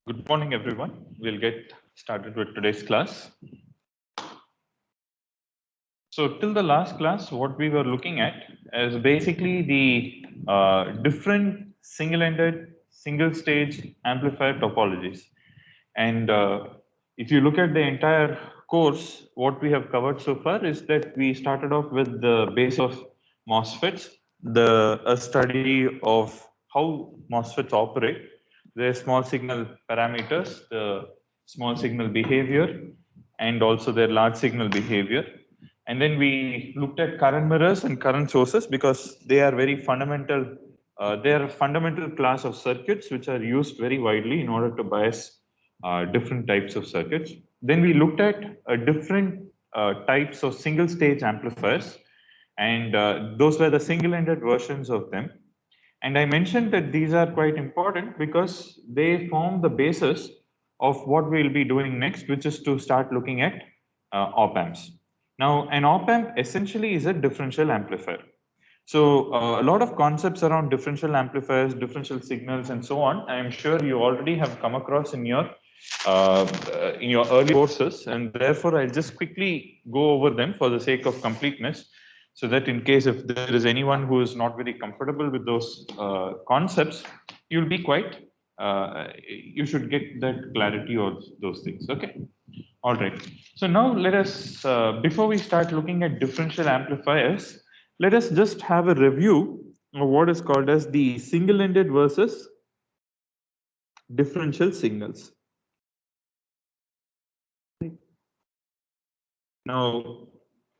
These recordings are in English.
Good morning, everyone. We'll get started with today's class. So till the last class, what we were looking at is basically the different single-ended, single-stage amplifier topologies. And if you look at the entire course, what we have covered so far is that we started off with the base of MOSFETs, a study of how MOSFETs operate, their small signal parameters, the small signal behavior, and also their large signal behavior. And then we looked at current mirrors and current sources because they are very fundamental. They are a fundamental class of circuits which are used very widely in order to bias different types of circuits. Then we looked at different types of single stage amplifiers, and those were the single ended versions of them. And I mentioned that these are quite important because they form the basis of what we'll be doing next, which is to start looking at op amps. Now, an op amp essentially is a differential amplifier. So a lot of concepts around differential amplifiers, differential signals, and so on, I am sure you already have come across in your early courses, and therefore I'll just quickly go over them for the sake of completeness, so that in case if there is anyone who is not very comfortable with those concepts, you'll be quite, you should get that clarity of those things. Okay. All right. So now let us, before we start looking at differential amplifiers, let us just have a review of what is called as the single-ended versus differential signals. Now,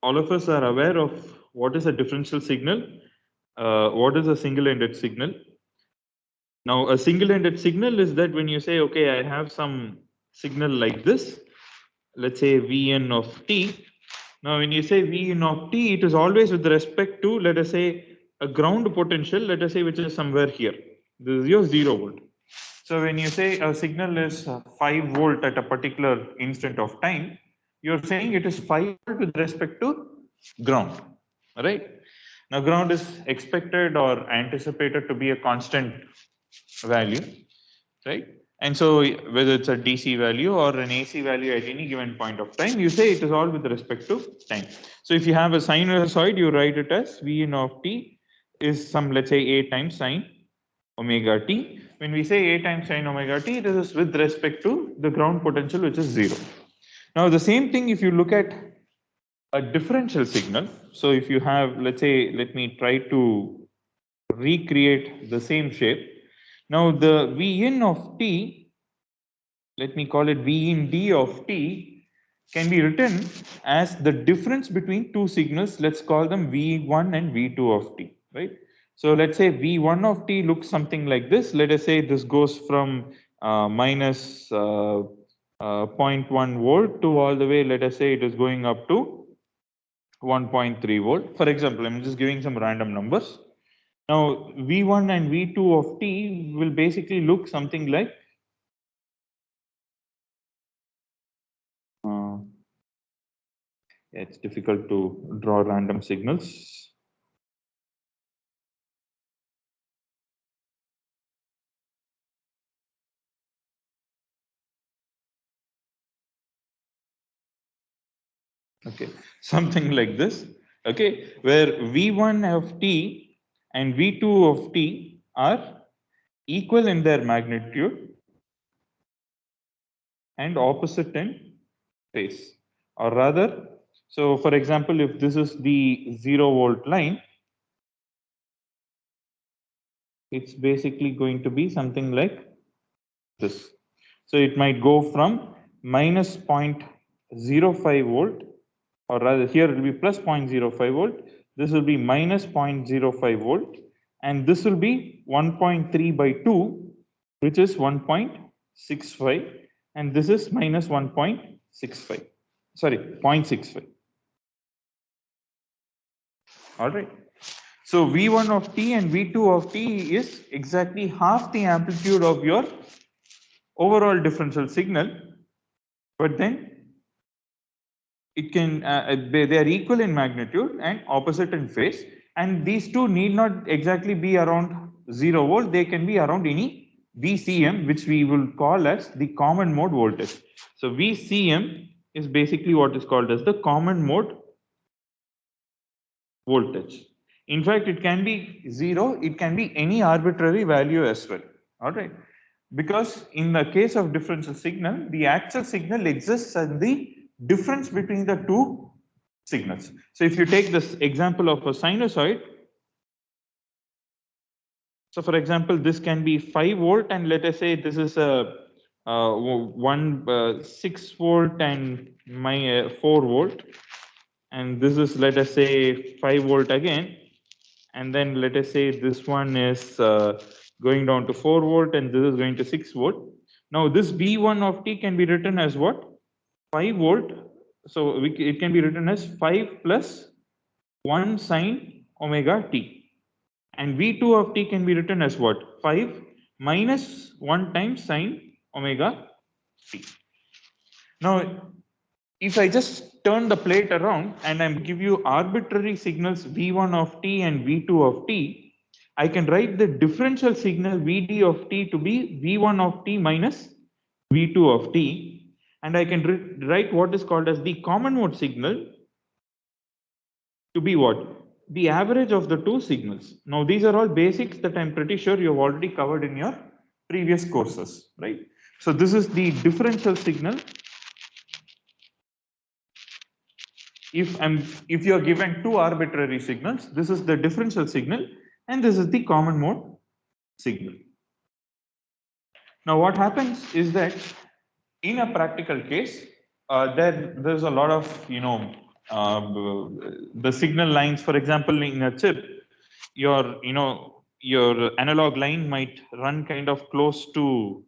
all of us are aware of what is a differential signal, what is a single-ended signal. Now, a single-ended signal is that when you say, okay, I have some signal like this, let's say Vn of t. Now, when you say Vn of t, it is always with respect to, let us say, a ground potential, let us say, which is somewhere here. This is your 0 volt. So when you say a signal is 5 volt at a particular instant of time, you're saying it is 5 volt with respect to ground, right? Now, ground is expected or anticipated to be a constant value, right? And so whether it's a DC value or an AC value at any given point of time, you say it is all with respect to time. So if you have a sinusoid, you write it as Vn of t is some, let's say, A times sine omega t. When we say A times sine omega t, it is with respect to the ground potential, which is 0. Now, the same thing if you look at a differential signal. So if you have, let's say, let me try to recreate the same shape. Now, the Vn of t, let me call it V in D of t, can be written as the difference between two signals. Let's call them V1 and V2 of t, right? So let's say V1 of t looks something like this. Let us say this goes from minus 0.1 volt to all the way, let us say it is going up to 1.3 volt. For example, I'm just giving some random numbers. Now, V1 and V2 of t will basically look something like it's difficult to draw random signals. Okay, something like this. Okay, where V1 of t and V2 of t are equal in their magnitude and opposite in phase. Or rather, so for example, if this is the 0 volt line, it's basically going to be something like this. So it might go from minus 0.05 volt, or rather here it will be plus 0.05 volt. This will be minus 0.05 volt, and this will be 1.3 by 2, which is 1.65, and this is minus 1.65. Sorry, 0.65. All right. So V1 of t and V2 of t is exactly half the amplitude of your overall differential signal, but then it can they are equal in magnitude and opposite in phase, and these two need not exactly be around 0 volt. They can be around any VCM, which we will call as the common mode voltage. So VCM is basically what is called as the common mode voltage. In fact, it can be 0, it can be any arbitrary value as well. All right. Because in the case of differential signal, the actual signal exists as the difference between the two signals. So if you take this example of a sinusoid, so for example, this can be 5 volt, and let us say this is a 6 volt and 4 volt, and this is, let us say, 5 volt again, and then let us say this one is going down to 4 volt and this is going to 6 volt. Now this V1 of t can be written as what? 5 volt. So it can be written as 5 plus 1 sine omega t. And V2 of t can be written as what? 5 minus 1 times sine omega t. Now, if I just turn the plate around and I give you arbitrary signals V1 of t and V2 of t, I can write the differential signal Vd of t to be V1 of t minus V2 of t, and I can write what is called as the common mode signal to be what? The average of the two signals. Now, these are all basics that I'm pretty sure you've already covered in your previous courses, right? So this is the differential signal. If you're given two arbitrary signals, this is the differential signal and this is the common mode signal. Now, what happens is that in a practical case, there's a lot of, the signal lines. For example, in a chip, your analog line might run kind of close to,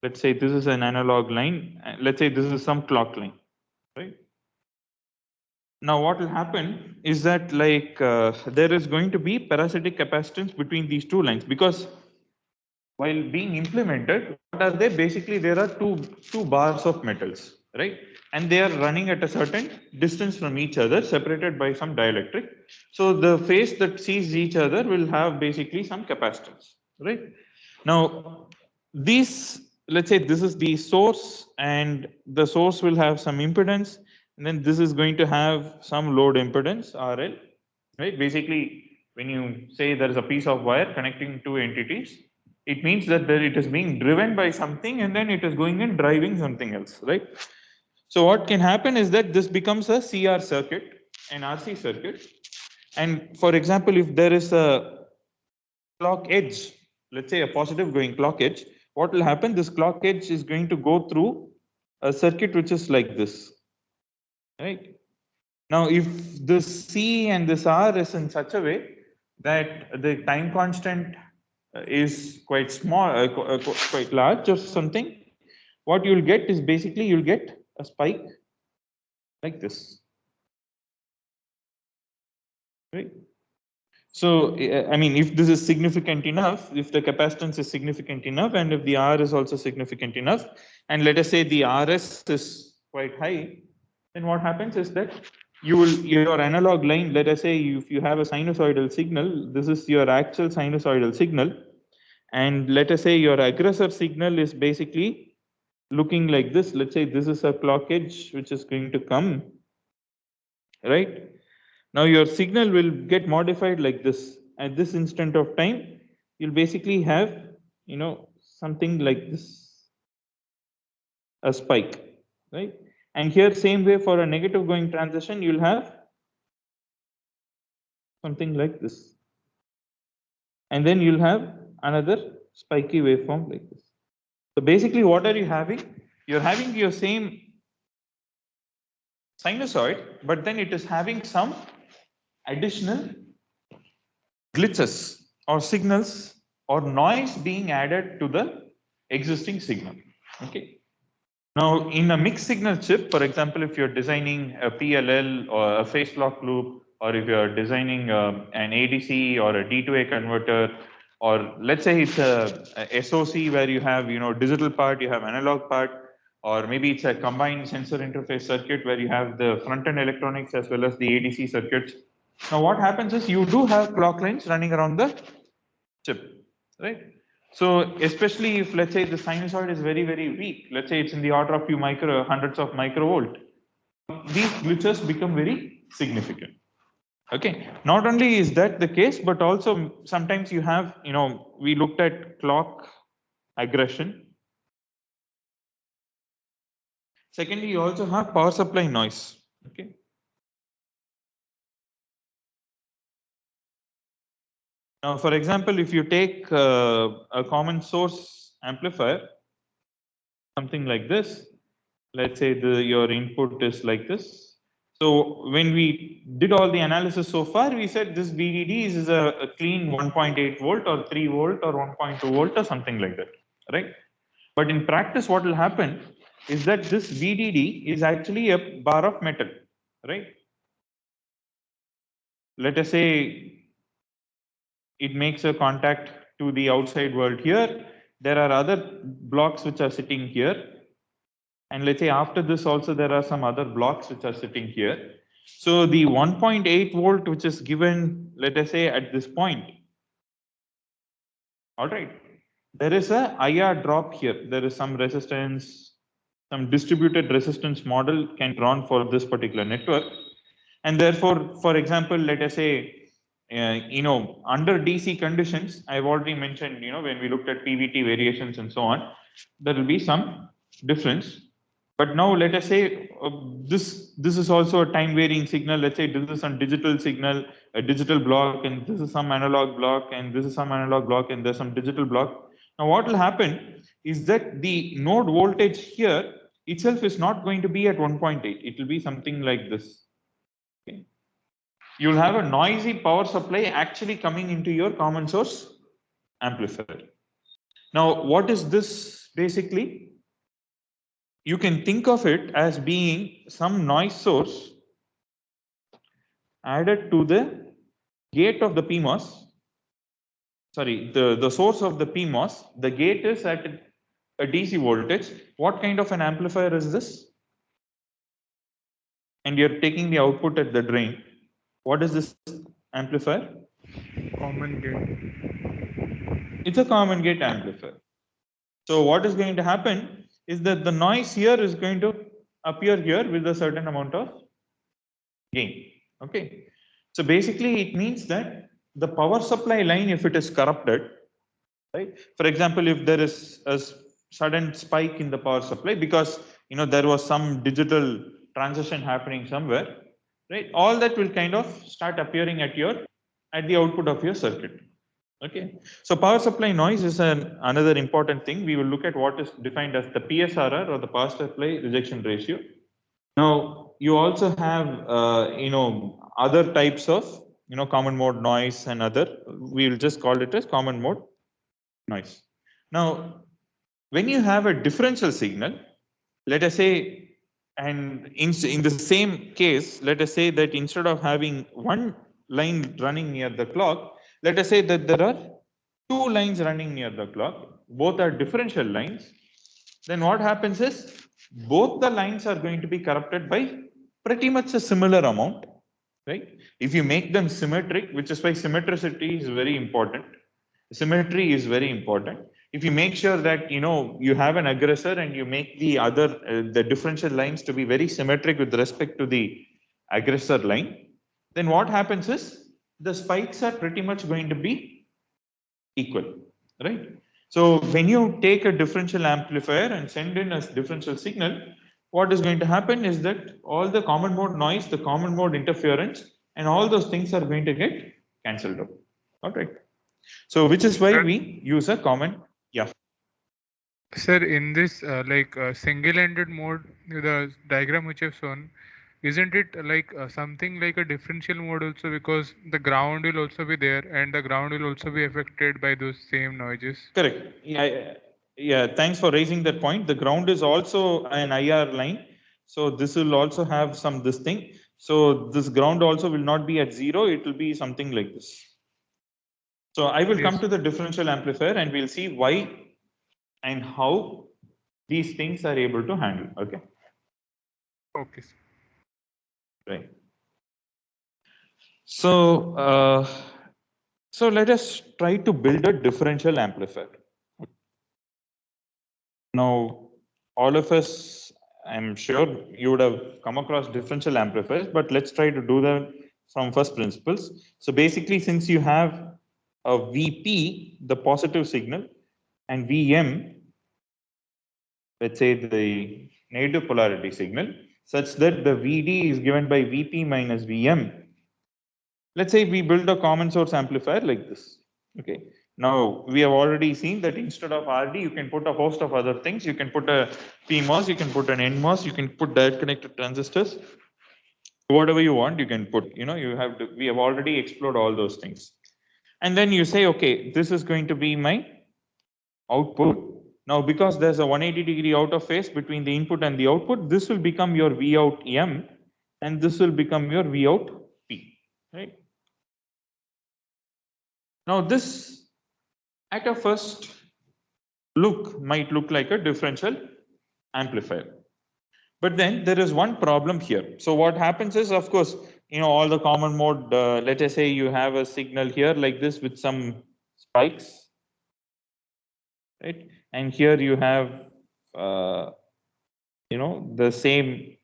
let's say this is an analog line. Let's say this is some clock line, right? Now, what will happen is that there is going to be parasitic capacitance between these two lines, because while being implemented, what are they? Basically, there are two bars of metals, right? And they are running at a certain distance from each other, separated by some dielectric. So the face that sees each other will have basically some capacitance, right? Now, let's say this is the source, and the source will have some impedance, and then this is going to have some load impedance, RL, right? Basically, when you say there is a piece of wire connecting two entities, it means that it is being driven by something and then it is going and driving something else, right? So what can happen is that this becomes a CR circuit, an RC circuit. And for example, if there is a clock edge, let's say a positive going clock edge, what will happen? This clock edge is going to go through a circuit which is like this, right? Now, if this C and this R is in such a way that the time constant is quite small, quite large or something, what you'll get is basically you'll get a spike like this, right? So, I mean, if this is significant enough, if the capacitance is significant enough, and if the R is also significant enough, and let us say the RS is quite high, then what happens is that your analog line, let us say if you have a sinusoidal signal, this is your actual sinusoidal signal, and let us say your aggressor signal is basically looking like this. Let's say this is a clock edge which is going to come, right? Now your signal will get modified like this. At this instant of time, you'll basically have, something like this, a spike, right? And here, same way for a negative going transition, you'll have something like this. And then you'll have another spiky waveform like this. So basically, what are you having? You're having your same sinusoid, but then it is having some additional glitches or signals or noise being added to the existing signal. Okay. Now, in a mixed signal chip, for example, if you're designing a PLL or a phase lock loop, or if you're designing an ADC or a D2A converter, or let's say it's a SOC where you have digital part, you have analog part, or maybe it's a combined sensor interface circuit where you have the front-end electronics as well as the ADC circuits. Now, what happens is you do have clock lines running around the chip, right? So especially if, let's say, the sinusoid is very, very weak, let's say it's in the order of few hundreds of microvolt, these glitches become very significant. Okay, not only is that the case, but also sometimes you have, we looked at clock aggression. Secondly, you also have power supply noise. Okay. Now, for example, if you take a common source amplifier, something like this, let's say your input is like this. So when we did all the analysis so far, we said this VDD is a clean 1.8 volt or 3 volt or 1.2 volt or something like that, right? But in practice, what will happen is that this VDD is actually a bar of metal, right? Let us say it makes a contact to the outside world here. There are other blocks which are sitting here. And let's say after this also there are some other blocks which are sitting here. So the 1.8 volt which is given, let us say at this point, all right, there is a IR drop here. There is some resistance, some distributed resistance model can drawn for this particular network. And therefore, for example, let us say, under DC conditions, I've already mentioned, when we looked at PVT variations and so on, there will be some difference. But now let us say this is also a time varying signal. Let's say this is some digital signal, a digital block, and this is some analog block, and this is some analog block, and there's some digital block. Now what will happen is that the node voltage here itself is not going to be at 1.8. It will be something like this. Okay. You'll have a noisy power supply actually coming into your common source amplifier. Now, what is this basically? You can think of it as being some noise source added to the gate of the PMOS. Sorry, the source of the PMOS, the gate is at a DC voltage. What kind of an amplifier is this? And you're taking the output at the drain. What is this amplifier? Common gate. It's a common gate amplifier. So what is going to happen is that the noise here is going to appear here with a certain amount of gain. Okay. So basically it means that the power supply line, if it is corrupted, right? For example, if there is a sudden spike in the power supply because there was some digital transition happening somewhere, right? All that will kind of start appearing at the output of your circuit. Okay, so power supply noise is another important thing. We will look at what is defined as the PSRR or the power supply rejection ratio. Now, you also have, other types of, common mode noise and other, we will just call it as common mode noise. Now, when you have a differential signal, let us say, and in the same case, let us say that instead of having one line running near the clock, let us say that there are two lines running near the clock, both are differential lines, then what happens is both the lines are going to be corrupted by pretty much a similar amount, right? If you make them symmetric, which is why symmetricity is very important. Symmetry is very important. If you make sure that you have an aggressor and you make the differential lines to be very symmetric with respect to the aggressor line, then what happens is the spikes are pretty much going to be equal, right? So when you take a differential amplifier and send in a differential signal, what is going to happen is that all the common mode noise, the common mode interference, and all those things are going to get cancelled out. All right. So which is why we use a common, yeah. Sir, in this single-ended mode, the diagram which I've shown, isn't it something like a differential mode also, because the ground will also be there and the ground will also be affected by those same noises? Correct. Yeah. Thanks for raising that point. The ground is also an IR line. So this will also have this thing. So this ground also will not be at 0. It will be something like this. So I will come to the differential amplifier and we'll see why and how these things are able to handle. Okay. Okay. Right. So, so let us try to build a differential amplifier. Now, all of us, I'm sure you would have come across differential amplifiers, but let's try to do that from first principles. So basically, since you have a Vp, the positive signal, and Vm, let's say the negative polarity signal, such that the Vd is given by Vp minus Vm. Let's say we build a common source amplifier like this. Okay. Now we have already seen that instead of RD, you can put a host of other things. You can put a PMOS, you can put an NMOS, you can put direct connected transistors. Whatever you want, you can put. You have to. We have already explored all those things. And then you say, okay, this is going to be my output. Now, because there's a 180-degree out of phase between the input and the output, this will become your Vout M, and this will become your Vout P, right? Now, this at a first look might look like a differential amplifier. But then there is one problem here. So what happens is, of course, all the common mode, let us say you have a signal here like this with some spikes, right? And here you have, the same,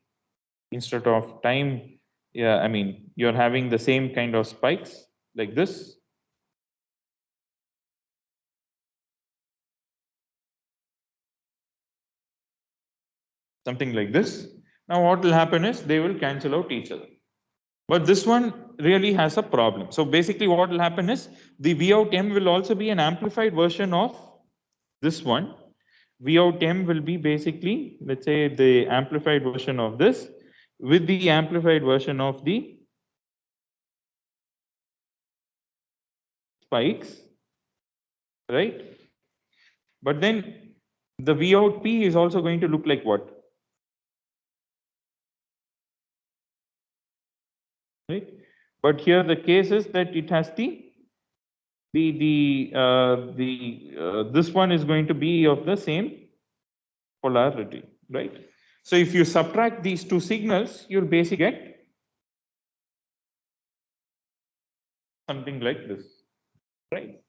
instead of time, I mean, you're having the same kind of spikes like this. Something like this. Now what will happen is they will cancel out each other. But this one really has a problem. So basically what will happen is the Vout M will also be an amplified version of this one. Vout M will be basically, let's say, the amplified version of this with the amplified version of the spikes, right? But then the Vout P is also going to look like what? Right? But here the case is that it has this one is going to be of the same polarity, right? So if you subtract these two signals, you'll basically get something like this, right?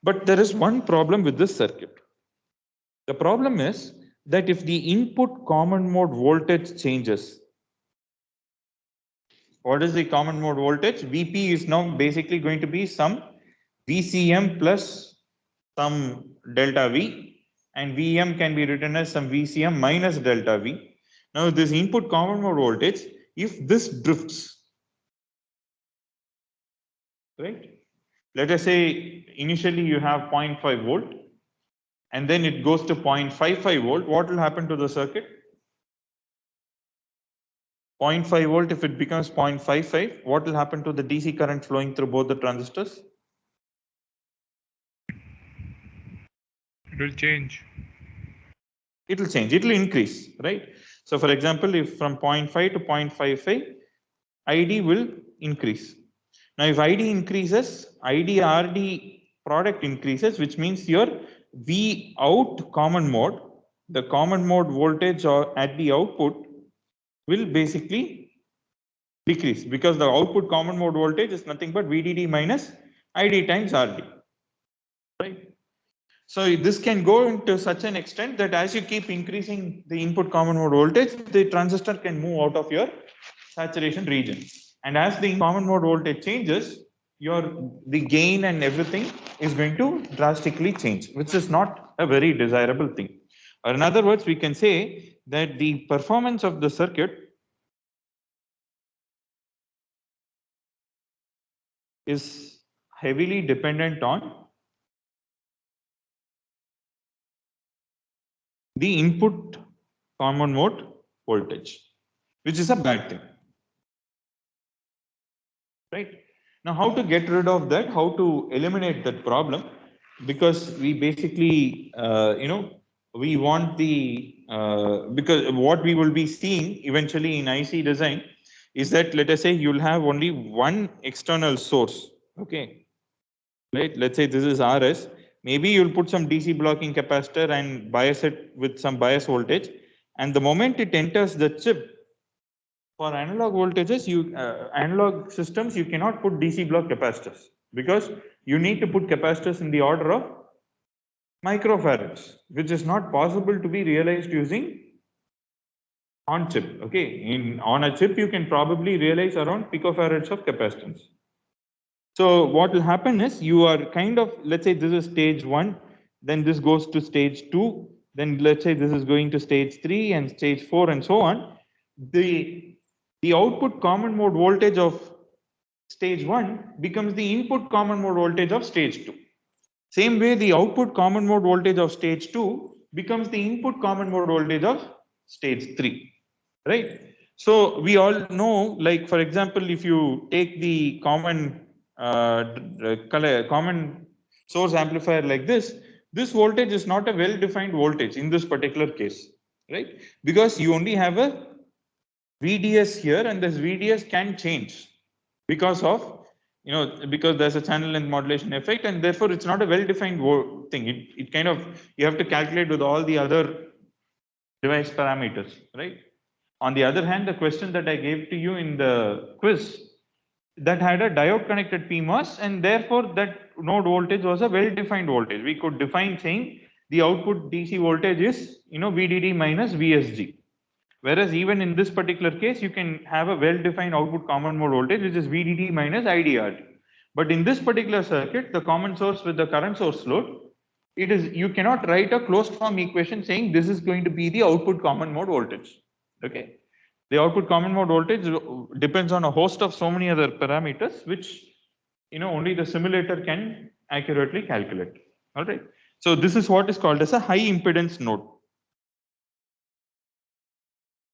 But there is one problem with this circuit. The problem is that if the input common mode voltage changes, what is the common mode voltage? Vp is now basically going to be some VCM plus some delta V, and Vm can be written as some VCM minus delta V. Now this input common mode voltage, if this drifts, right? Let us say initially you have 0.5 volt and then it goes to 0.55 volt. What will happen to the circuit? 0.5 volt, if it becomes 0.55, what will happen to the DC current flowing through both the transistors? It will change. It will change, it will increase, right? So for example, if from 0.5 to 0.55, ID will increase. Now, if ID increases, ID RD product increases, which means your V out common mode, the common mode voltage or at the output will basically decrease, because the output common mode voltage is nothing but VDD minus ID times RD, right? So this can go into such an extent that as you keep increasing the input common mode voltage, the transistor can move out of your saturation region. And as the common mode voltage changes, the gain and everything is going to drastically change, which is not a very desirable thing. Or in other words, we can say that the performance of the circuit is heavily dependent on the input common mode voltage, which is a bad thing. Right? Now, how to get rid of that? How to eliminate that problem? Because we basically, we want because what we will be seeing eventually in IC design is that, let us say you'll have only one external source, okay? Right? Let's say this is RS. Maybe you'll put some DC blocking capacitor and bias it with some bias voltage. And the moment it enters the chip, for analog voltages, analog systems, you cannot put DC block capacitors, because you need to put capacitors in the order of microfarads, which is not possible to be realized using on chip. Okay, on a chip, you can probably realize around picofarads of capacitance. So what will happen is you are kind of, let's say this is stage 1, then this goes to stage 2, then let's say this is going to stage 3 and stage 4 and so on. The output common mode voltage of stage 1 becomes the input common mode voltage of stage 2. Same way, the output common mode voltage of stage 2 becomes the input common mode voltage of stage 3, right? So we all know, like for example, if you take the common common source amplifier like this voltage is not a well-defined voltage in this particular case, right? Because you only have a VDS here, and this VDS can change because of, because there's a channel length modulation effect, and therefore it's not a well-defined thing. It kind of, you have to calculate with all the other device parameters, right? On the other hand, the question that I gave to you in the quiz, that had a diode connected PMOS, and therefore that node voltage was a well-defined voltage. We could define saying the output DC voltage is, VDD minus VSG. Whereas even in this particular case, you can have a well-defined output common mode voltage, which is VDD minus IDRD. But in this particular circuit, the common source with the current source load, you cannot write a closed form equation saying this is going to be the output common mode voltage. Okay. The output common mode voltage depends on a host of so many other parameters, which, only the simulator can accurately calculate. All right. So this is what is called as a high impedance node.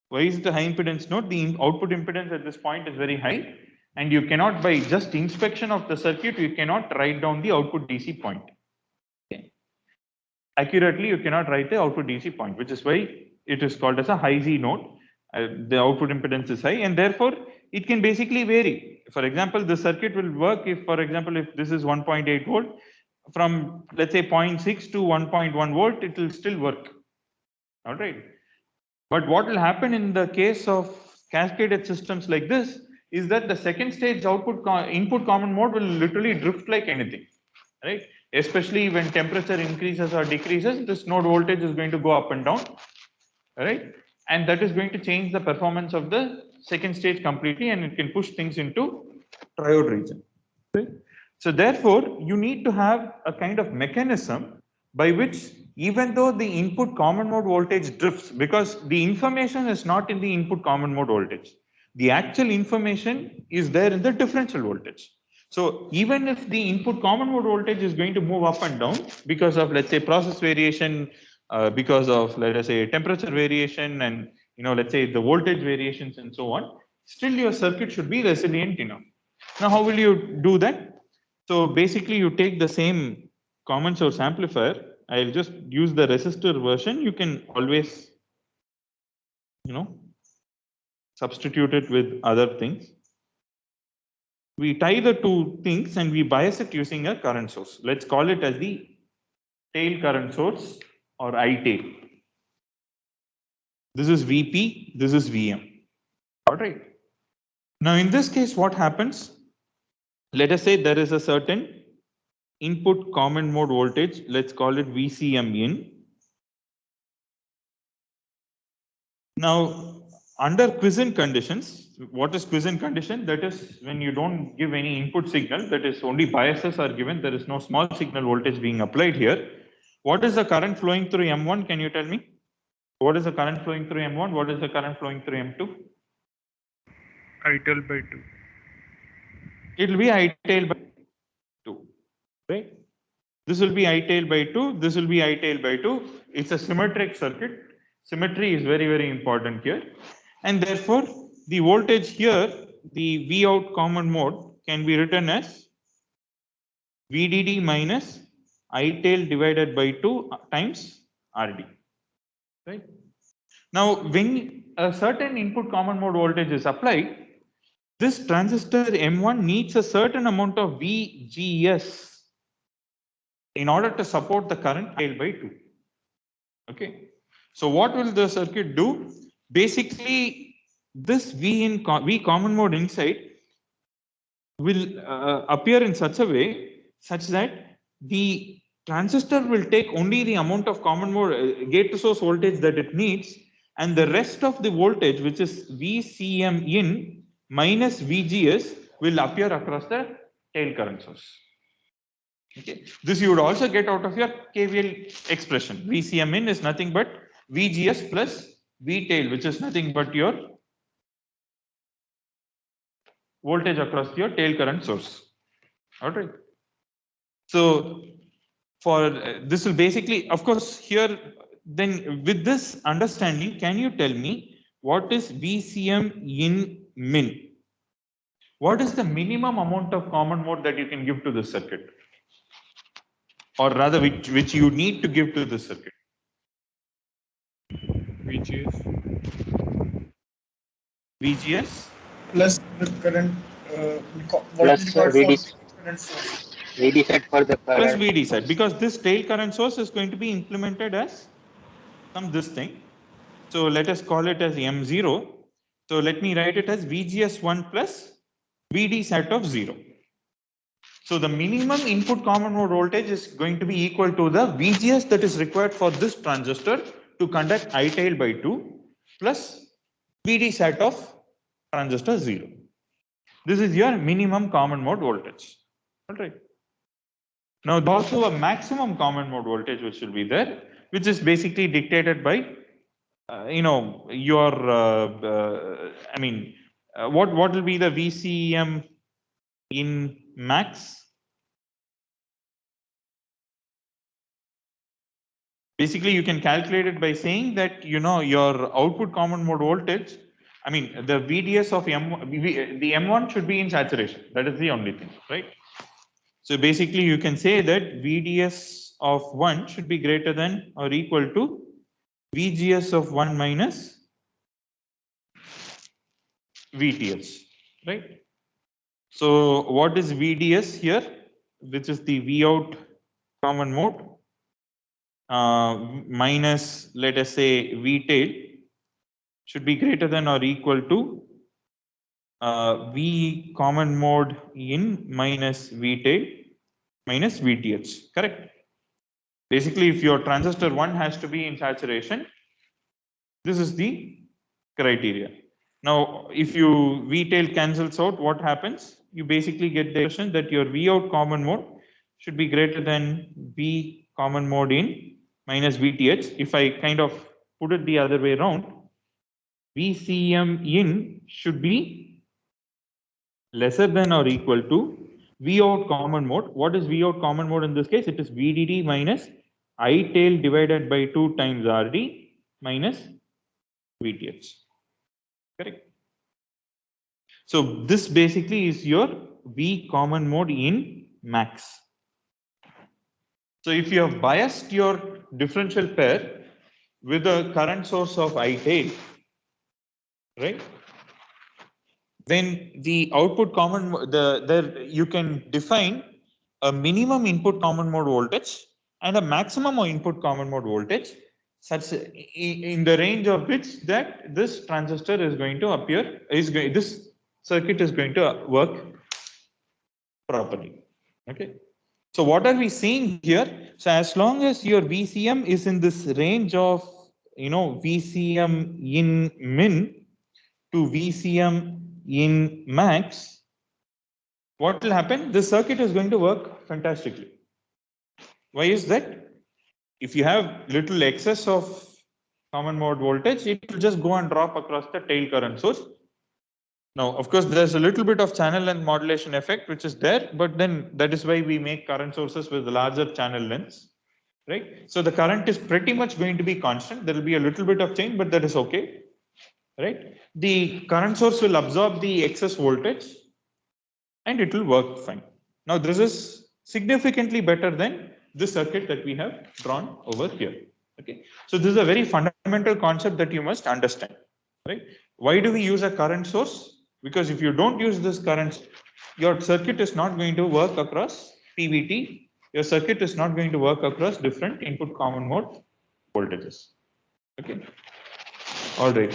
Why is it a high impedance node? The output impedance at this point is very high, and you cannot, by just inspection of the circuit, you cannot write down the output DC point. Okay. Accurately, you cannot write the output DC point, which is why it is called as a high Z node. The output impedance is high, and therefore it can basically vary. For example, the circuit will work if, for example, if this is 1.8 volt, from let's say 0.6 to 1.1 volt, it will still work. All right. But what will happen in the case of cascaded systems like this is that the second stage input common mode will literally drift like anything, right? Especially when temperature increases or decreases, this node voltage is going to go up and down, right? And that is going to change the performance of the second stage completely, and it can push things into triode region, right? So therefore, you need to have a kind of mechanism by which, even though the input common mode voltage drifts, because the information is not in the input common mode voltage, the actual information is there in the differential voltage. So even if the input common mode voltage is going to move up and down because of, let's say, process variation, because of, let us say, temperature variation, and let's say the voltage variations and so on, still your circuit should be resilient enough. Now, how will you do that? So basically, you take the same common source amplifier. I'll just use the resistor version. You can always, substitute it with other things. We tie the two things and we bias it using a current source. Let's call it as the tail current source, or I-tail. This is VP, this is VM. All right. Now, in this case, what happens? Let us say there is a certain input common mode voltage. Let's call it VCM in. Now, under quiescent conditions, what is quiescent condition? That is when you don't give any input signal, that is only biases are given, there is no small signal voltage being applied here. What is the current flowing through M1? Can you tell me? What is the current flowing through M1? What is the current flowing through M2? I-tail by 2. It will be I-tail by 2, right? This will be I-tail by 2, this will be I-tail by 2. It's a symmetric circuit. Symmetry is very, very important here. And therefore, the voltage here, the V out common mode, can be written as VDD minus I-tail divided by 2 times RD, right? Now, when a certain input common mode voltage is applied, this transistor M1 needs a certain amount of VGS in order to support the current tail by 2. Okay. So what will the circuit do? Basically, this V common mode inside will appear in such a way such that the transistor will take only the amount of common mode gate to source voltage that it needs, and the rest of the voltage, which is VCM in minus VGS, will appear across the tail current source. Okay, this you would also get out of your KVL expression. VCM in is nothing but VGS plus V tail, which is nothing but your voltage across your tail current source. All right. So for this will basically, of course, here then with this understanding, can you tell me what is VCM in min? What is the minimum amount of common mode that you can give to this circuit? Or rather, which you need to give to this circuit? VGS plus the current Plus required VD, for current source. VD set for the current. plus VD set, because this tail current source is going to be implemented as this thing. So let us call it as M0. So let me write it as VGS1 plus VD set of 0. So the minimum input common mode voltage is going to be equal to the VGS that is required for this transistor to conduct I tail by 2 plus VD set of transistor 0. This is your minimum common mode voltage. All right. Now there's also a maximum common mode voltage which will be there, which is basically dictated by your what will be the VCM in max? Basically, you can calculate it by saying that your output common mode voltage. I mean, the VDS of the M1 should be in saturation. That is the only thing, right? So basically, you can say that VDS of 1 should be greater than or equal to VGS of 1 minus VTH, right? So what is VDS here, which is the V out common mode minus, let us say, V tail should be greater than or equal to V common mode in minus V tail minus VTH, correct? Basically, if your transistor 1 has to be in saturation, this is the criteria. Now, if you V tail cancels out, what happens? You basically get the expression that your V out common mode should be greater than V common mode in minus VTH. If I kind of put it the other way around, VCM in should be lesser than or equal to V out common mode. What is V out common mode in this case? It is VDD minus I tail divided by 2 times RD minus VTH. Correct. So this basically is your V common mode in max. So if you have biased your differential pair with a current source of I tail, right? Then the output common you can define a minimum input common mode voltage and a maximum input common mode voltage such in the range of which that this transistor is going to appear this circuit is going to work properly. Okay. So what are we seeing here? So as long as your VCM is in this range of VCM in min to VCM in max, what will happen? This circuit is going to work fantastically. Why is that? If you have little excess of common mode voltage, it will just go and drop across the tail current source. Now, of course, there's a little bit of channel length modulation effect, which is there, but then that is why we make current sources with larger channel lengths, right? So the current is pretty much going to be constant. There will be a little bit of change, but that is okay, right? The current source will absorb the excess voltage and it will work fine. Now, this is significantly better than this circuit that we have drawn over here. Okay, so this is a very fundamental concept that you must understand, right? Why do we use a current source? Because if you don't use this current, your circuit is not going to work across PVT. Your circuit is not going to work across different input common mode voltages. Okay. All right.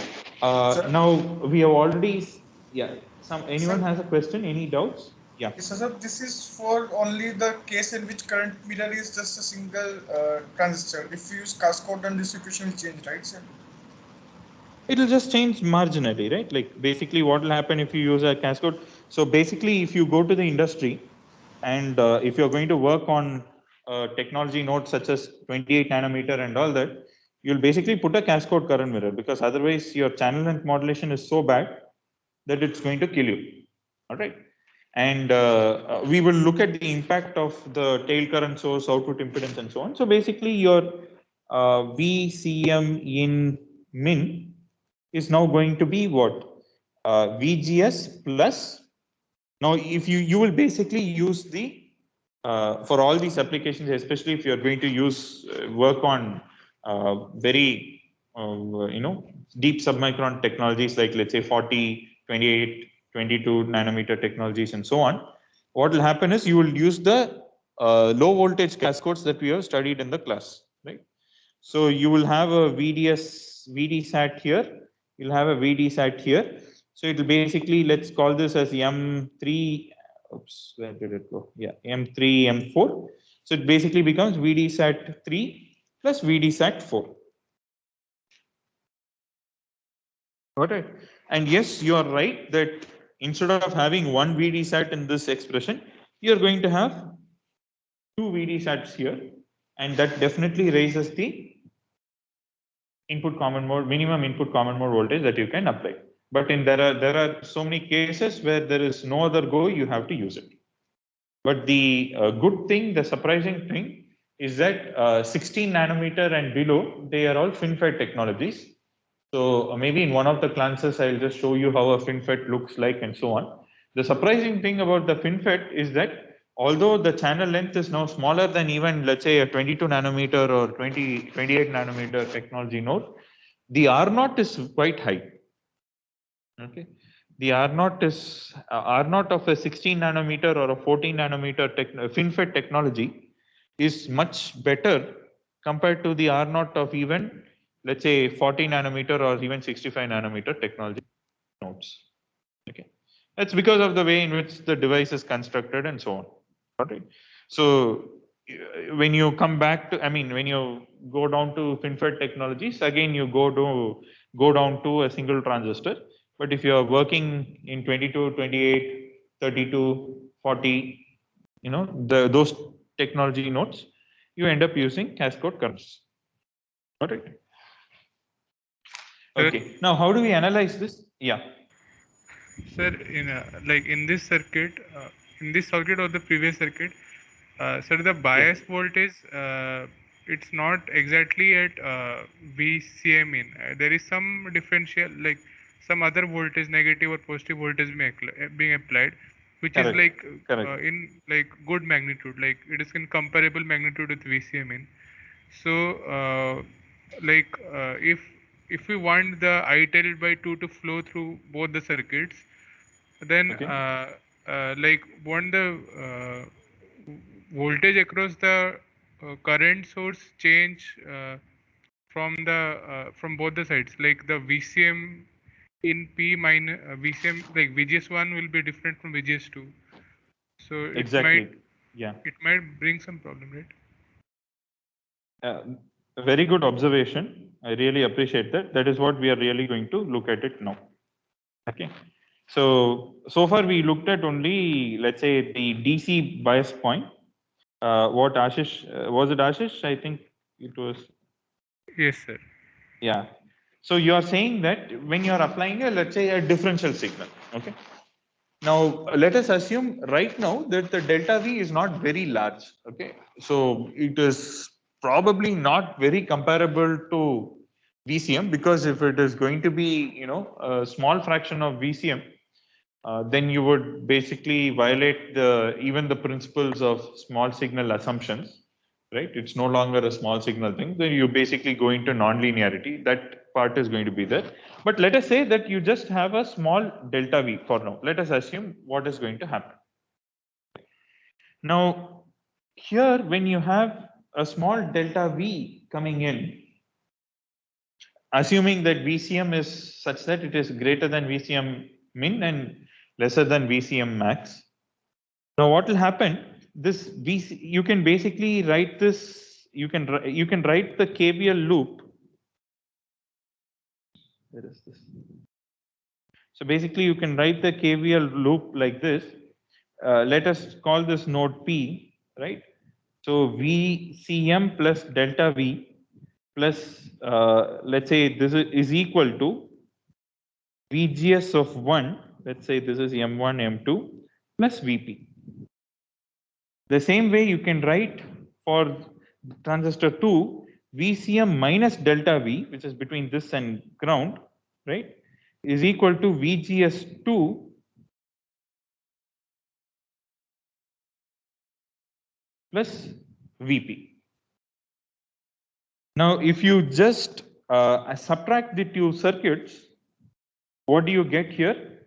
Now we have already, yeah. Anyone has a question? Any doubts? Yeah. So this is for only the case in which current mirror is just a single transistor. If you use cascode, then this equation will change, right, sir? It'll just change marginally, right? Like basically what will happen if you use a cascode. So basically if you go to the industry and if you're going to work on technology nodes such as 28 nanometer and all that, you'll basically put a cascode current mirror, because otherwise your channel length modulation is so bad that it's going to kill you. All right. And we will look at the impact of the tail current source, output impedance, and so on. So basically your VCM in min is now going to be what? VGS plus. Now, if you will basically use the for all these applications, especially if you're going to use work on very deep submicron technologies like, let's say, 40, 28, 22 nanometer technologies and so on. What will happen is you will use the low voltage cascodes that we have studied in the class, right? So you will have a VDSAT here. You'll have a VDSAT here. So it will basically, let's call this as M3. Oops, where did it go? Yeah, M3, M4. So it basically becomes VDSAT 3 plus VDSAT 4. Got it? And yes, you are right that instead of having one VDSAT in this expression, you're going to have two VDSATs here. And that definitely raises the input common mode, minimum input common mode voltage that you can apply. But there are so many cases where there is no other go, you have to use it. But the good thing, the surprising thing is that 16 nanometer and below, they are all FinFET technologies. So maybe in one of the classes, I'll just show you how a FinFET looks like and so on. The surprising thing about the FinFET is that although the channel length is now smaller than even, let's say, a 22 nanometer or 28 nanometer technology node, the R naught is quite high. Okay. The R naught is R naught of a 16 nanometer or a 14 nanometer FinFET technology is much better compared to the R naught of even, let's say, 40 nanometer or even 65 nanometer technology nodes. Okay. That's because of the way in which the device is constructed and so on. All right. So when you come back to, I mean, when you go down to FinFET technologies, again, you go down to a single transistor. But if you're working in 22, 28, 32, 40, those technology nodes, you end up using cascode currents. Got it? Okay. Now, how do we analyze this? Yeah. Sir, in this circuit, or the previous circuit, sir, the bias voltage, it's not exactly at VCM in. There is some differential, like some other voltage, negative or positive voltage being applied, which Correct. is like Correct. in like good magnitude, like it is in comparable magnitude with VCM in. So, if we want the ITIL by 2 to flow through both the circuits, then Okay. want the voltage across the current source change from both the sides, like the VCM in P minus VCM, like VGS1 will be different from VGS2, so Exactly. Yeah. it might bring some problem, right? A very good observation. I really appreciate that. That is what we are really going to look at it now. Okay. So far we looked at only, let's say, the DC bias point. What Ashish, was it Ashish? I think it was. Yes, sir. Yeah. So you are saying that when you are applying let's say, a differential signal. Okay. Now, let us assume right now that the delta V is not very large. Okay. So it is probably not very comparable to VCM, because if it is going to be, a small fraction of VCM, then you would basically violate even the principles of small signal assumptions, right? It's no longer a small signal thing. Then you basically go into nonlinearity. That part is going to be there. But let us say that you just have a small delta V for now. Let us assume what is going to happen. Now, here, when you have a small delta V coming in, assuming that VCM is such that it is greater than VCM min and lesser than VCM max, Now what will happen? This VC, you can basically write this. You can write the KVL loop. Where is this? So basically, you can write the KVL loop like this. Let us call this node P, right? So VCM plus delta V plus let's say this is equal to VGS of 1. Let's say this is M1, M2 plus VP. The same way you can write for transistor 2 VCM minus delta V, which is between this and ground, right, is equal to VGS2 plus VP. Now, if you just subtract the two circuits, what do you get here?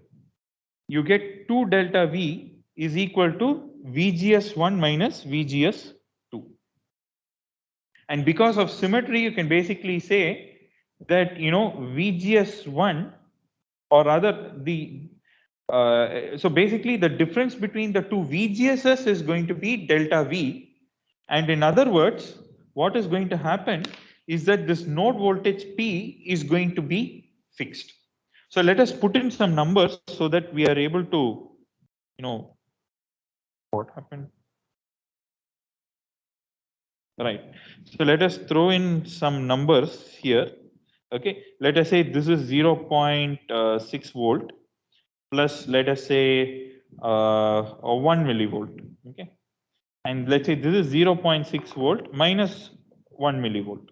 You get 2 delta V is equal to VGS1 minus VGS2. And because of symmetry, you can basically say that, you know, VGS1 or rather the so basically the difference between the two VGSs is going to be delta V. And in other words, what is going to happen is that this node voltage P is going to be fixed. So let us put in some numbers so that we are able to, you know, what happened. Right. So let us throw in some numbers here. Okay. Let us say this is 0.6 volt plus, let us say 1 millivolt. Okay. And let's say this is 0.6 volt minus 1 millivolt.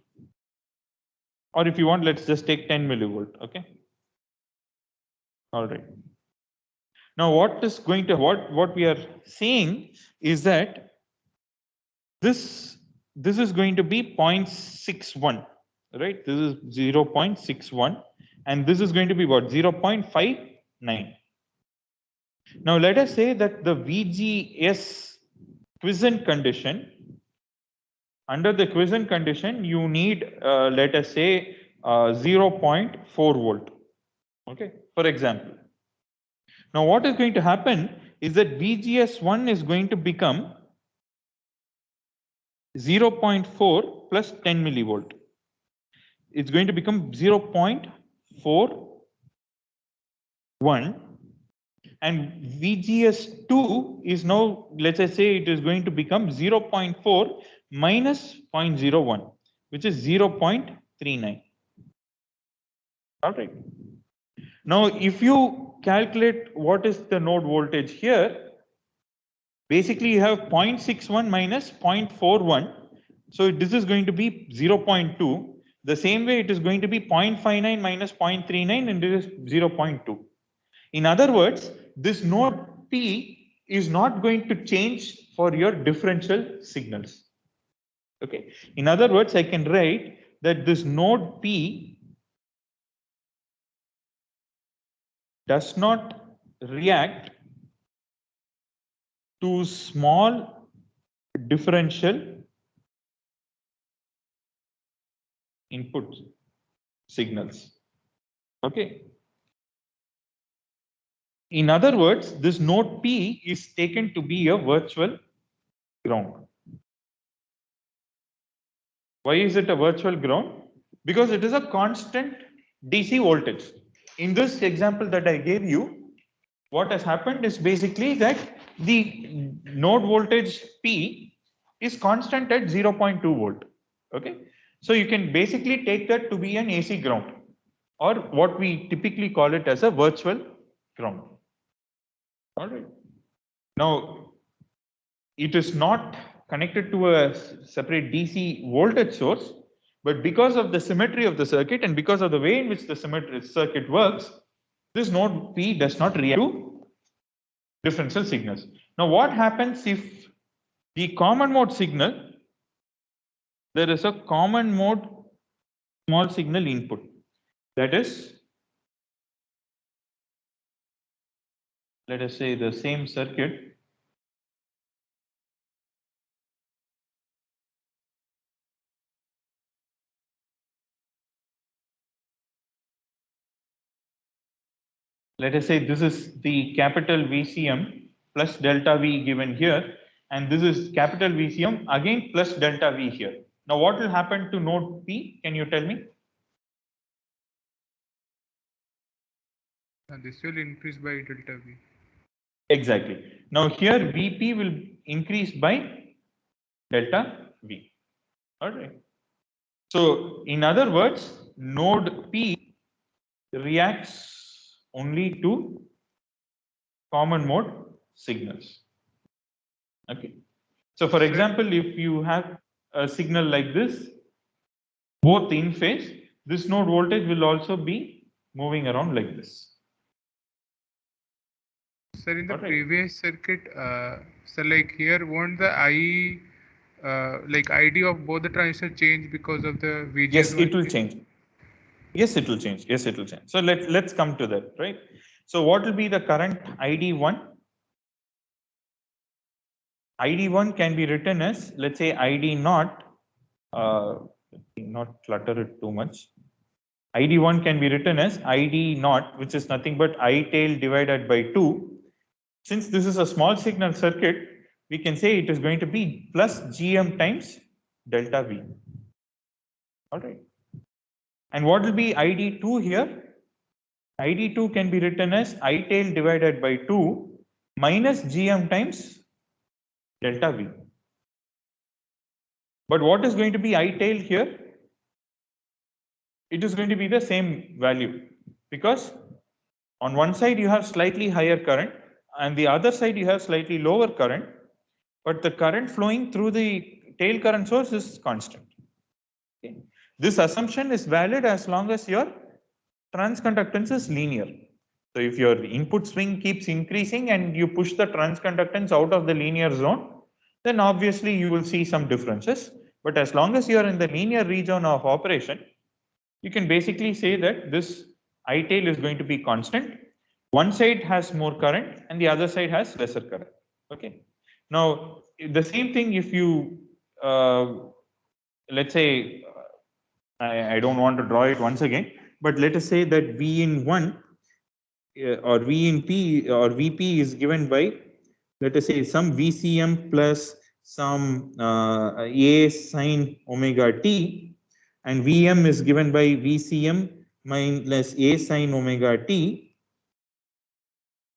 Or if you want, let's just take 10 millivolt. Okay. All right. Now, what is going to what we are saying is that this is going to be 0.61, right? This is 0.61, and this is going to be what, 0.59. Now, let us say that the VGS quiescent condition. Under the quiescent condition, you need, let us say, 0.4 volt. Okay, for example. Now, what is going to happen is that VGS1 is going to become 0.4 plus 10 millivolt. It's going to become 0.41, and VGS2 is now, let's say it is going to become 0.4 minus 0.01, which is 0.39. All right. Now, if you calculate what is the node voltage here, basically you have 0.61 minus 0.41. So this is going to be 0.2. The same way it is going to be 0.59 minus 0.39, and it is 0.2. In other words, this node P is not going to change for your differential signals. Okay. In other words, I can write that this node P does not react to small differential input signals. Okay. In other words, this node P is taken to be a virtual ground. Why is it a virtual ground? Because it is a constant DC voltage. In this example that I gave you, what has happened is basically that the node voltage P is constant at 0.2 volt. Okay. So you can basically take that to be an AC ground, or what we typically call it as a virtual ground. All right. Now, it is not connected to a separate DC voltage source, but because of the symmetry of the circuit and because of the way in which the circuit works, this node P does not react to differential signals. Now, what happens if the common mode signal, there is a common mode small signal input, that is, let us say the same circuit. Let us say this is the capital VCM plus delta V given here, and this is capital VCM again plus delta V here. Now what will happen to node P? Can you tell me? And this will increase by delta V. Exactly. Now here Vp will increase by delta V. All right. So in other words, node P reacts only to common mode signals. Okay. So for example, if you have a signal like this, both in phase, this node voltage will also be moving around like this. Sir, in the Alright. previous circuit, so like here, won't the like ID of both the transistors change because of the VGS? Yes, it will change. Yes, it will change. Yes, it will change. So let's come to that, right? So what will be the current ID1? ID1 can be written as, let's say, ID naught. Not clutter it too much. ID1 can be written as ID naught, which is nothing but I tail divided by 2. Since this is a small signal circuit, we can say it is going to be plus GM times delta V. All right. And what will be ID2 here? ID2 can be written as I tail divided by 2 minus GM times delta V. But what is going to be I tail here? It is going to be the same value, because on one side you have slightly higher current and the other side you have slightly lower current, but the current flowing through the tail current source is constant. Okay. This assumption is valid as long as your transconductance is linear. So if your input swing keeps increasing and you push the transconductance out of the linear zone, then obviously you will see some differences. But as long as you are in the linear region of operation, you can basically say that this I tail is going to be constant. One side has more current and the other side has lesser current. Okay. Now, the same thing if you, let's say, I don't want to draw it once again, but let us say that V in 1 or V in P or Vp is given by, let us say, some VCM plus some A sine omega t, and Vm is given by VCM minus A sine omega t.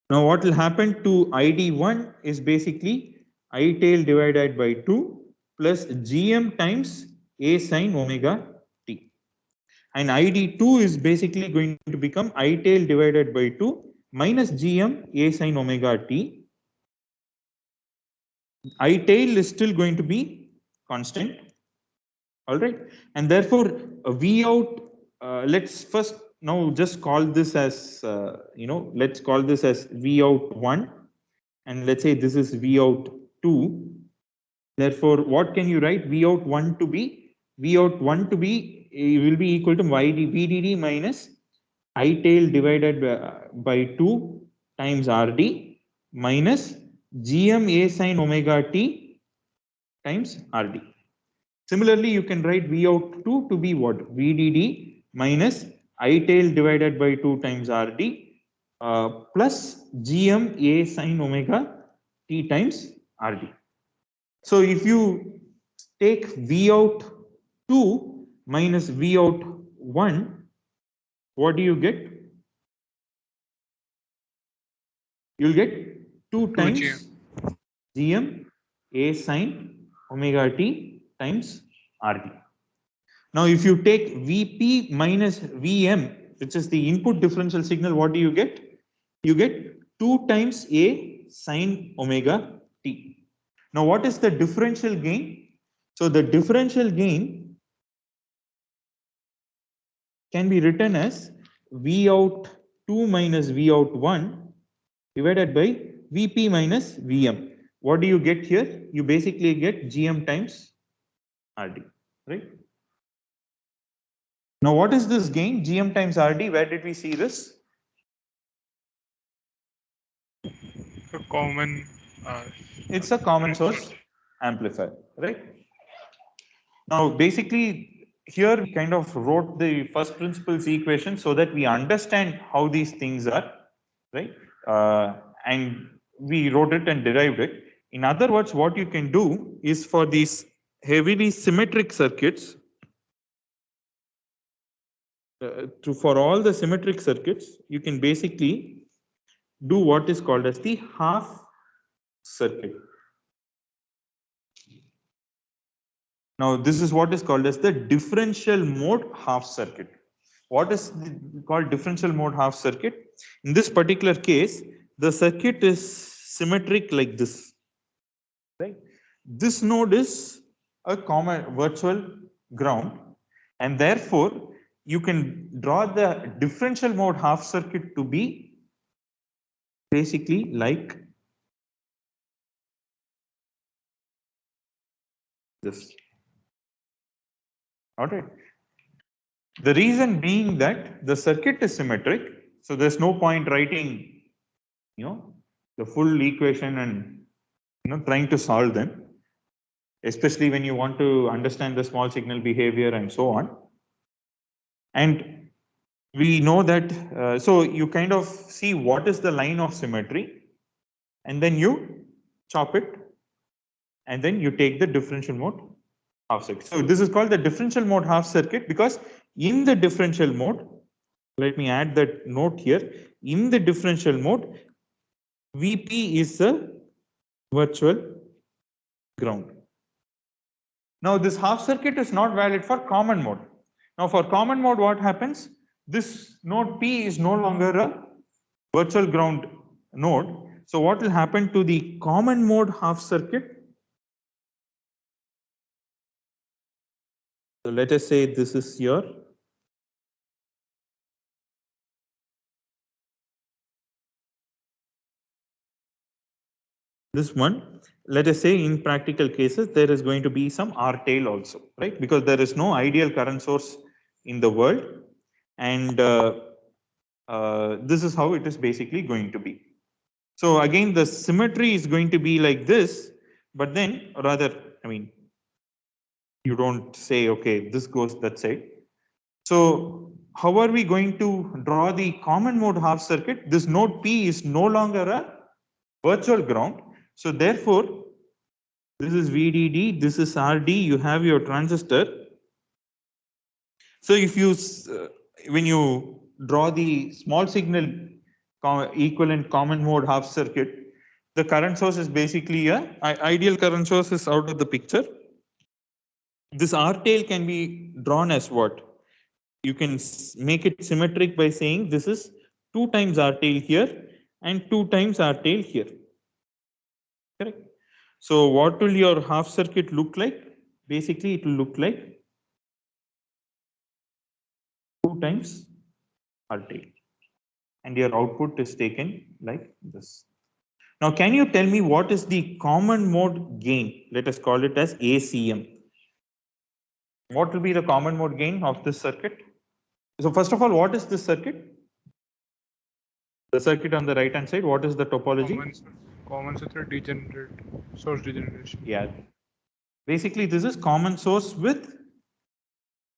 Now what will happen to ID1 is basically I tail divided by 2 plus GM times A sine omega t. And ID2 is basically going to become I tail divided by 2 minus GM A sine omega t. I tail is still going to be constant. All right. And therefore, V out, let's first now just call this as, let's call this as V out 1. And let's say this is V out 2. Therefore, what can you write V out 1 to be? V out 1 to be will be equal to VDD minus I tail divided by 2 times RD minus GM A sine omega t times RD. Similarly, you can write V out 2 to be what? VDD minus I tail divided by 2 times RD plus GM A sine omega t times RD. So if you take V out 2 minus V out 1, what do you get? You'll get 2 times GM A sine omega t times RD. Now, if you take Vp minus Vm, which is the input differential signal, what do you get? You get 2 times A sine omega t. Now, what is the differential gain? So, the differential gain can be written as V out 2 minus V out 1 divided by Vp minus Vm. What do you get here? You basically get Gm times RD, right? Now, what is this gain? Gm times RD, where did we see this? A common. It's a common source amplifier, right? Now, basically, here we kind of wrote the first principles equation so that we understand how these things are, right? And we wrote it and derived it. In other words, what you can do is for these heavily symmetric circuits, for all the symmetric circuits, you can basically do what is called as the half circuit. Now, this is what is called as the differential mode half circuit. What is called differential mode half circuit? In this particular case, the circuit is symmetric like this, right? This node is a common virtual ground, and therefore you can draw the differential mode half circuit to be basically like this. All right. The reason being that the circuit is symmetric, so there's no point writing, the full equation and trying to solve them, especially when you want to understand the small signal behavior and so on. And we know that, so you kind of see what is the line of symmetry, and then you chop it, and then you take the differential mode half circuit. So this is called the differential mode half circuit because in the differential mode, let me add that note here, in the differential mode, VP is the virtual ground. Now this half circuit is not valid for common mode. Now for common mode, what happens? This node P is no longer a virtual ground node. So what will happen to the common mode half circuit? So let us say this is your this one. Let us say in practical cases, there is going to be some R tail also, right? Because there is no ideal current source in the world. And this is how it is basically going to be. So again, the symmetry is going to be like this, but then rather, you don't say, okay, this goes that side. So how are we going to draw the common mode half circuit? This node P is no longer a virtual ground. So therefore, this is VDD, this is RD, you have your transistor. So if you, when you draw the small signal equivalent common mode half circuit, the current source is basically a ideal current source is out of the picture. This R tail can be drawn as what? You can make it symmetric by saying this is 2 times R tail here and 2 times R tail here. Correct. So what will your half circuit look like? Basically, it will look like 2 times R tail, and your output is taken like this. Now, can you tell me what is the common mode gain? Let us call it as ACM. What will be the common mode gain of this circuit? So first of all, what is this circuit? The circuit on the right hand side, what is the topology? Common source degenerate, source degeneration. Yeah. Basically, this is common source with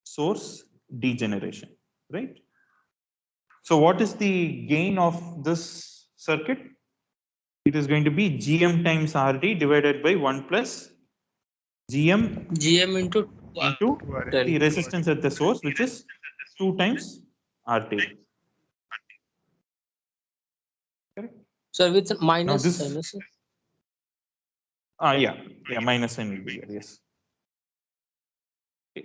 source degeneration, right? So what is the gain of this circuit? It is going to be GM times RD divided by 1 plus GM into the resistance at the source, which is 2 times RT. So with minus this, sign, sir? Yeah, minus sign will be here, yes.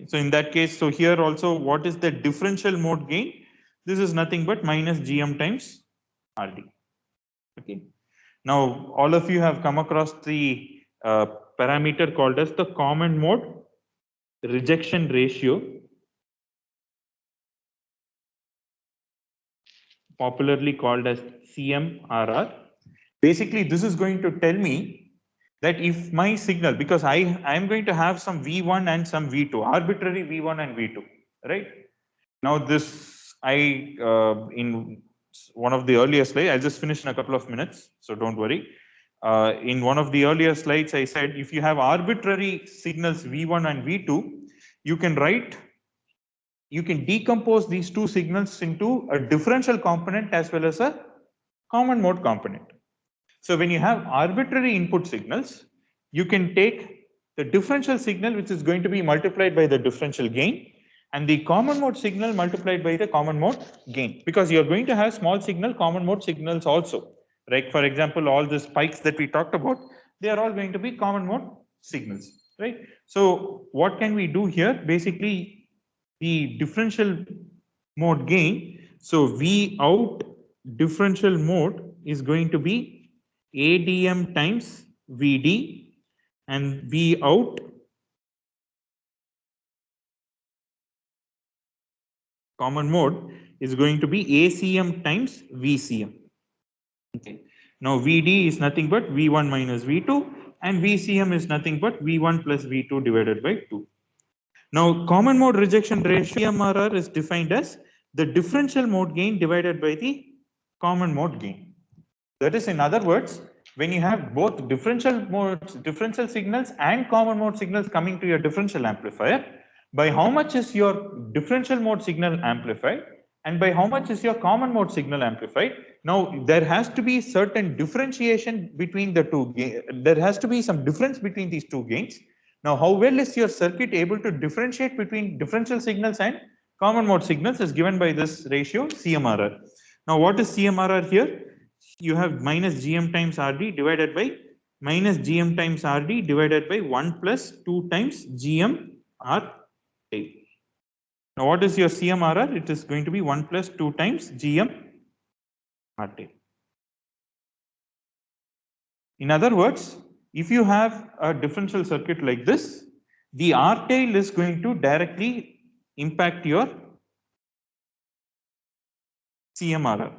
So in that case, so here also, what is the differential mode gain? This is nothing but minus GM times RD. Okay. Now, all of you have come across the parameter called as the common mode rejection ratio, popularly called as CMRR. Basically, this is going to tell me that if my signal, because I am going to have some V1 and some V2, arbitrary V1 and V2, right? Now this, in one of the earlier slides, I'll just finish in a couple of minutes, so don't worry. In one of the earlier slides, I said, if you have arbitrary signals V1 and V2, you can decompose these two signals into a differential component as well as a common mode component. So when you have arbitrary input signals, you can take the differential signal, which is going to be multiplied by the differential gain, and the common mode signal multiplied by the common mode gain, because you're going to have small signal common mode signals also. Right? For example, all the spikes that we talked about, they are all going to be common mode signals. Right? So what can we do here? Basically, the differential mode gain. So V out differential mode is going to be ADM times VD, and V out common mode is going to be ACM times VCM. Okay. Now VD is nothing but V1 minus V2, and VCM is nothing but V1 plus V2 divided by 2. Now common mode rejection ratio CMRR is defined as the differential mode gain divided by the common mode gain. That is, in other words, when you have both differential signals and common mode signals coming to your differential amplifier, by how much is your differential mode signal amplified and by how much is your common mode signal amplified? Now there has to be certain differentiation between the two gains. There has to be some difference between these two gains. Now, how well is your circuit able to differentiate between differential signals and common mode signals is given by this ratio CMRR. Now, what is CMRR here? You have minus GM times RD divided by minus GM times RD divided by 1 plus 2 times GM RT. Now, what is your CMRR? It is going to be 1 plus 2 times GM RT. In other words, if you have a differential circuit like this, the R tail is going to directly impact your CMRR.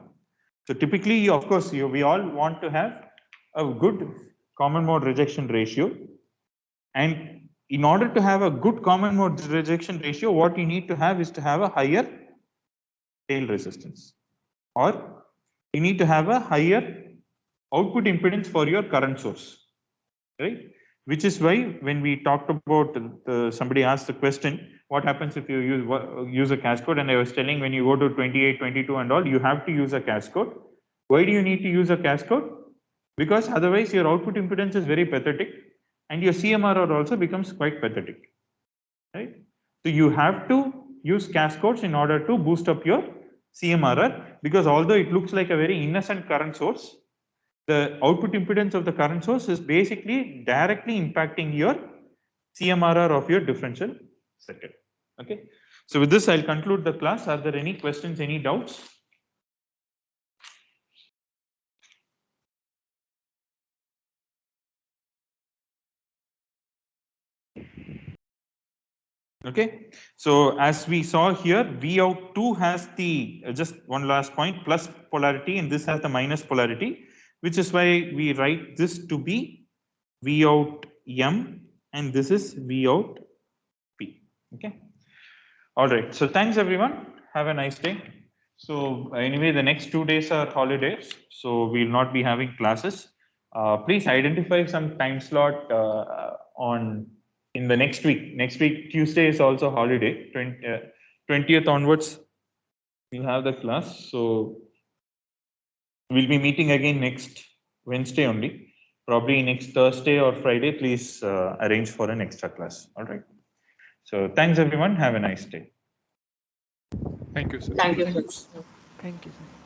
So typically, of course, we all want to have a good common mode rejection ratio. And in order to have a good common mode rejection ratio, what you need to have is to have a higher tail resistance, or you need to have a higher output impedance for your current source, right? Which is why when we talked about somebody asked the question, what happens if you use a cascode? And I was telling, when you go to 28, 22 and all, you have to use a cascode. Why do you need to use a cascode? Because otherwise your output impedance is very pathetic and your CMRR also becomes quite pathetic, right? So you have to use cascodes in order to boost up your CMRR, because although it looks like a very innocent current source, the output impedance of the current source is basically directly impacting your CMRR of your differential circuit. Okay. So with this, I'll conclude the class. Are there any questions, any doubts? Okay. So as we saw here, Vout2 has the, just one last point, plus polarity, and this has the minus polarity, which is why we write this to be Vout M and this is Vout P. Okay. All right. So thanks everyone. Have a nice day. So anyway, the next 2 days are holidays, so we'll not be having classes. Please identify some time slot in the next week. Next week, Tuesday is also holiday. 20th onwards, we'll have the class. So we'll be meeting again next Wednesday only. Probably next Thursday or Friday, please arrange for an extra class. All right. So thanks everyone. Have a nice day. Thank you, sir. Thank you, sir. Thank you, sir.